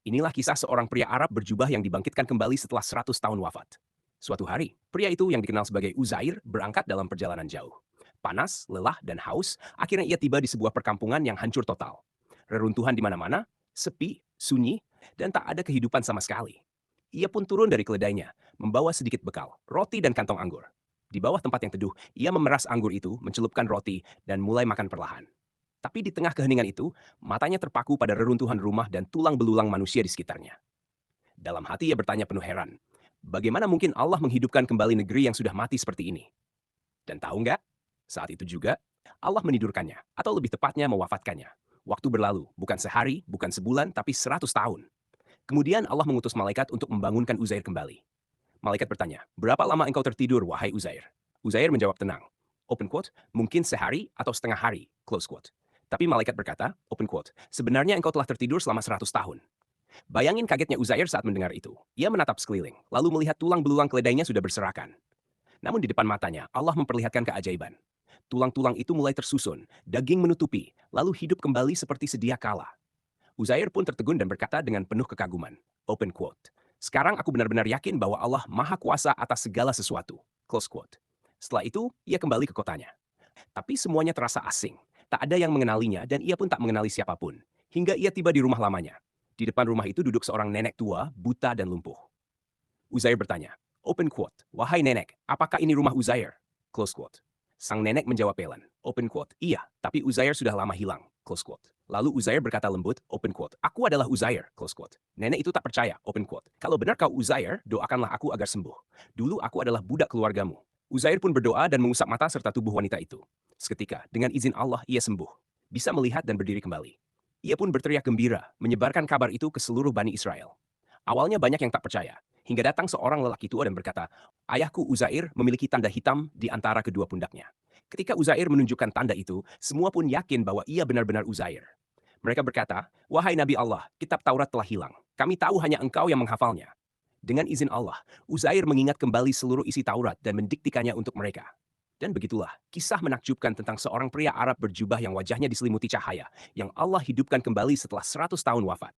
Inilah kisah seorang pria Arab berjubah yang dibangkitkan kembali setelah 100 tahun wafat. Suatu hari, pria itu yang dikenal sebagai Uzair berangkat dalam perjalanan jauh. Panas, lelah, dan haus, akhirnya ia tiba di sebuah perkampungan yang hancur total. Reruntuhan di mana-mana, sepi, sunyi, dan tak ada kehidupan sama sekali. Ia pun turun dari keledainya, membawa sedikit bekal, roti dan kantong anggur. Di bawah tempat yang teduh, ia memeras anggur itu, mencelupkan roti, dan mulai makan perlahan. Tapi di tengah keheningan itu, matanya terpaku pada reruntuhan rumah dan tulang belulang manusia di sekitarnya. Dalam hati ia bertanya penuh heran, bagaimana mungkin Allah menghidupkan kembali negeri yang sudah mati seperti ini? Dan tahu nggak? Saat itu juga, Allah menidurkannya, atau lebih tepatnya mewafatkannya. Waktu berlalu, bukan sehari, bukan sebulan, tapi 100 tahun. Kemudian Allah mengutus malaikat untuk membangunkan Uzair kembali. Malaikat bertanya, berapa lama engkau tertidur, wahai Uzair? Uzair menjawab tenang, open quote, mungkin sehari atau setengah hari, close quote. Tapi malaikat berkata, open quote, sebenarnya engkau telah tertidur selama 100 tahun. Bayangin kagetnya Uzair saat mendengar itu. Ia menatap sekeliling, lalu melihat tulang belulang keledainya sudah berserakan. Namun di depan matanya, Allah memperlihatkan keajaiban. Tulang-tulang itu mulai tersusun, daging menutupi, lalu hidup kembali seperti sedia kala. Uzair pun tertegun dan berkata dengan penuh kekaguman, open quote, sekarang aku benar-benar yakin bahwa Allah maha kuasa atas segala sesuatu, close quote. Setelah itu, ia kembali ke kotanya. Tapi semuanya terasa asing. Tak ada yang mengenalinya dan ia pun tak mengenali siapapun. Hingga ia tiba di rumah lamanya. Di depan rumah itu duduk seorang nenek tua, buta dan lumpuh. Uzair bertanya, open quote, wahai nenek, apakah ini rumah Uzair? Close quote. Sang nenek menjawab pelan, open quote, iya, tapi Uzair sudah lama hilang, close quote. Lalu Uzair berkata lembut, open quote, aku adalah Uzair, close quote. Nenek itu tak percaya, open quote. Kalau benar kau Uzair, doakanlah aku agar sembuh. Dulu aku adalah budak keluargamu. Uzair pun berdoa dan mengusap mata serta tubuh wanita itu. Seketika, dengan izin Allah, ia sembuh. Bisa melihat dan berdiri kembali. Ia pun berteriak gembira, menyebarkan kabar itu ke seluruh Bani Israel. Awalnya banyak yang tak percaya, hingga datang seorang lelaki tua dan berkata, ayahku Uzair memiliki tanda hitam di antara kedua pundaknya. Ketika Uzair menunjukkan tanda itu, semua pun yakin bahwa ia benar-benar Uzair. Mereka berkata, wahai Nabi Allah, kitab Taurat telah hilang. Kami tahu hanya engkau yang menghafalnya. Dengan izin Allah, Uzair mengingat kembali seluruh isi Taurat dan mendiktikannya untuk mereka. Dan begitulah, kisah menakjubkan tentang seorang pria Arab berjubah yang wajahnya diselimuti cahaya, yang Allah hidupkan kembali setelah 100 tahun wafat.